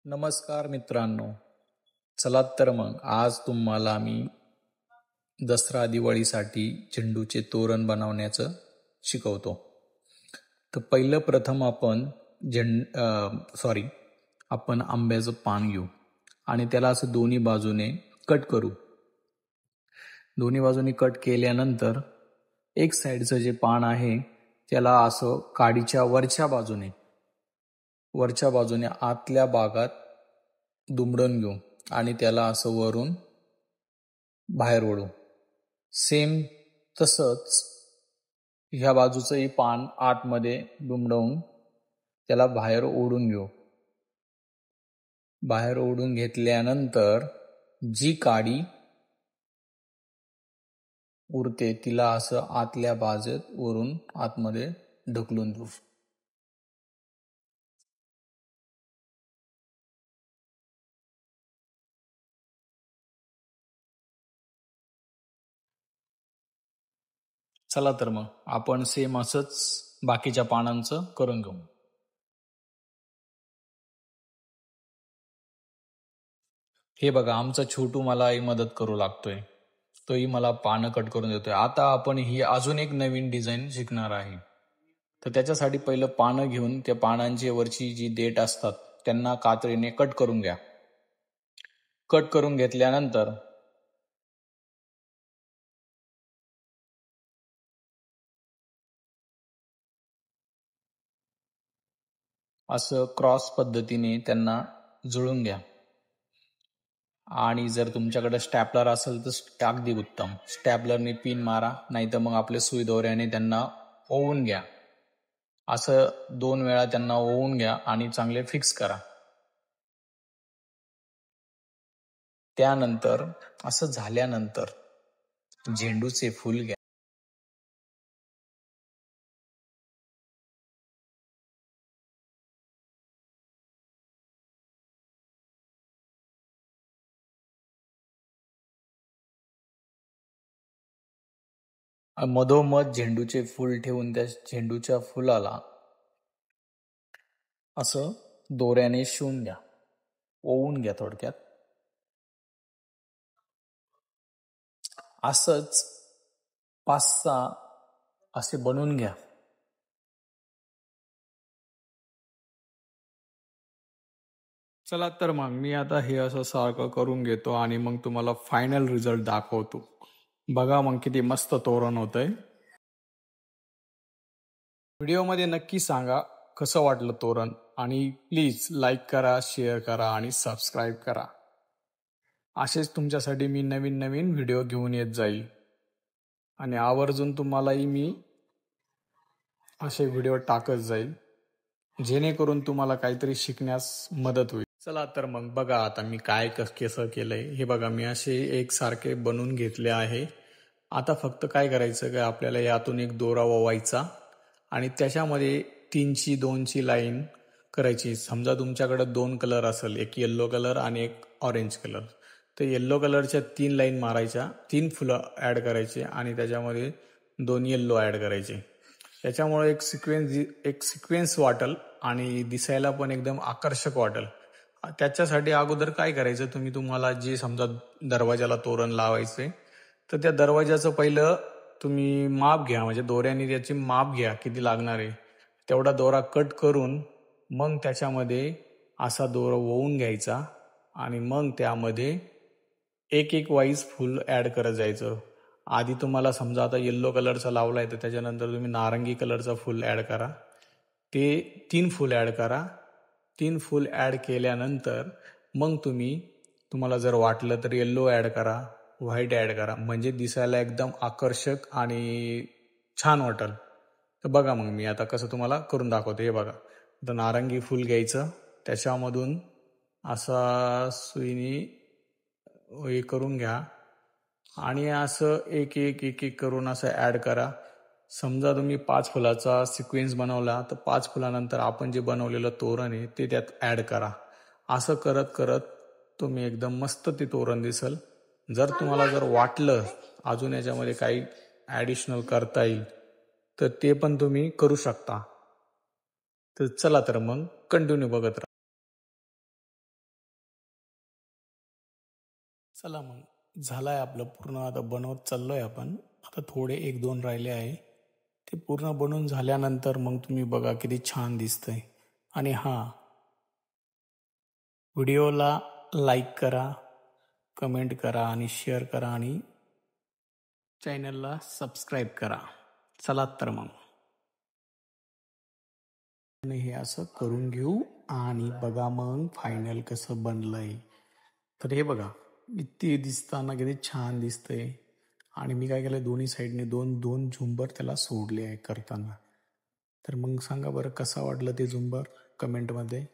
नमस्कार मित्रांनो. चला तर मग आज तुम्हाला मी दसरा दिवाळीसाठी झेंडूचे तोरण बनवण्याचं शिकवतो. तर पहिलं प्रथम आपण आपण आंब्याचं पान घेऊ आणि त्याला असं दोन्ही बाजूने कट करू. दोन्ही बाजूने कट केल्यानंतर एक साईडचं जे पान आहे त्याला असं काडीच्या वरच्या बाजूने आतल्या भागात दुमडून घेऊ आणि त्याला असं वरून बाहेर ओढू. सेम तसंच ह्या बाजूचंही पान आतमध्ये दुमडवून त्याला बाहेर ओढून घेऊ. बाहेर ओढून घेतल्यानंतर जी काडी उरते तिला असं आतल्या बाजूत वरून आतमध्ये ढकलून देऊ. चला तर मग आपण सेम असंच बाकीच्या पानांचं करून घेऊ. हे बघा, आमचा छोटू मलाही मदत करू लागतोय. तोही मला पानं कट करून देतोय. आता आपण ही अजून एक नवीन डिझाईन शिकणार आहे. तर त्याच्यासाठी पहिलं पानं घेऊन त्या पानांची वरची जी देठ असतात त्यांना कात्रीने कट करून घ्या. कट करून घेतल्यानंतर असं क्रॉस पद्धतीने त्यांना जुळून घ्या. आणि जर तुमच्याकडे स्टॅपलर असेल तर अगदी उत्तम, स्टॅपलरने पिन मारा, नाहीतर मग आपल्या सुई दोऱ्याने त्यांना ओवून घ्या. असं 2 वेळा त्यांना ओवून घ्या आणि चांगले फिक्स करा. त्यानंतर असं झाल्यानंतर झेंडूचे फूल घ्या. मधोमध झेंडूचे फूल ठेवून त्या झेंडूच्या फुलाला असं दोऱ्याने शिवून घ्या, ओवून घ्या थोडक्यात. असंच 5-6 असे बनवून घ्या. चला तर मग मी आता हे असं सारखं करून घेतो आणि मग तुम्हाला फायनल रिझल्ट दाखवतो. बघा मग किती मस्त तोरण होतंय. व्हिडिओमध्ये नक्की सांगा कसं वाटलं तोरण, आणि प्लीज लाईक करा, शेअर करा आणि सबस्क्राईब करा. असेच तुमच्यासाठी मी नवीन नवीन व्हिडिओ घेऊन येत जाईल आणि आवर्जून तुम्हालाही मी असे व्हिडिओ टाकत जाईल, जेणेकरून तुम्हाला काहीतरी शिकण्यास मदत होईल. चला तर मग बघा आता मी काय कसं केलंय. हे बघा, मी असे एकसारखे बनवून घेतले आहे. आता फक्त काय करायचं की आपल्याला यातून एक दोरा ओवायचा आणि त्याच्यामध्ये 3ची लाईन करायची. समजा तुमच्याकडे 2 कलर असेल, एक येल्लो कलर आणि एक ऑरेंज कलर, तर येल्लो कलरच्या 3 लाईन मारायच्या, 3 फुलं ॲड करायचे आणि त्याच्यामध्ये 2 येल्लो ॲड करायचे. त्याच्यामुळे एक सिक्वेन्स वाटेल आणि दिसायला पण एकदम आकर्षक वाटेल. त्याच्यासाठी अगोदर काय करायचं, तुम्हाला जे समजा दरवाजाला तोरण लावायचे, तर त्या दरवाजाचं पहिलं तुम्ही माप घ्या, म्हणजे दोऱ्याने त्याची माप घ्या किती लागणार आहे, तेवढा दोरा कट करून मग त्याच्यामध्ये असा दोरा ओवून घ्यायचा आणि मग त्यामध्ये एक वाईज फुल ॲड करत जायचं. आधी तुम्हाला समजा आता येल्लो कलरचा लावलाय तर त्याच्यानंतर तुम्ही नारंगी कलरचा फुल ॲड करा, ते 3 फुल ॲड करा. 3 फुल ॲड केल्यानंतर मग तुम्हाला जर वाटलं तर येल्लो ॲड करा, व्हाईट ॲड करा, म्हणजे दिसायला एकदम आकर्षक आणि छान वाटेल. तर बघा मग मी आता कसं तुम्हाला करून दाखवतो. हे बघा, आता नारंगी फुल घ्यायचं, त्याच्यामधून असा सुईने हे करून घ्या आणि असं एक करून असं ॲड करा. समजा तुम्ही 5 फुलाचा सिक्वेन्स बनवला तर 5 फुलानंतर आपण जे बनवलेलं तोरण आहे ते त्यात ॲड करा. असं करत करत तुम्ही एकदम मस्त ते तोरण दिसल. जर तुम्हाला वाटलं अजून याच्यामध्ये काही ॲडिशनल करता येईल तर ते पण तुम्ही करू शकता. तर चला तर मग कंटिन्यू बघत राहा. चला मग झालाय आपलं पूर्ण. आता बनवत चाललोय आपण. आता थोडे 1-2 राहिले आहे. ते पूर्ण बनवून झाल्यानंतर मग तुम्ही बघा किती छान दिसतंय. आणि हां, व्हिडिओला लाईक करा, कमेंट करा आणि शेअर करा आणि चॅनलला सबस्क्राईब करा. चला तर मग आणि हे असं करून घेऊ आणि बघा मग फायनल कसं बनलंय. तर हे बघा किती दिसताना किती छान दिसतंय. आणि मी काय केलं, दोन्ही साईडने दोन दोन झुंबर त्याला सोडले आहे करताना. तर मग सांगा बरं कसं वाटलं ते झुंबर कमेंटमध्ये.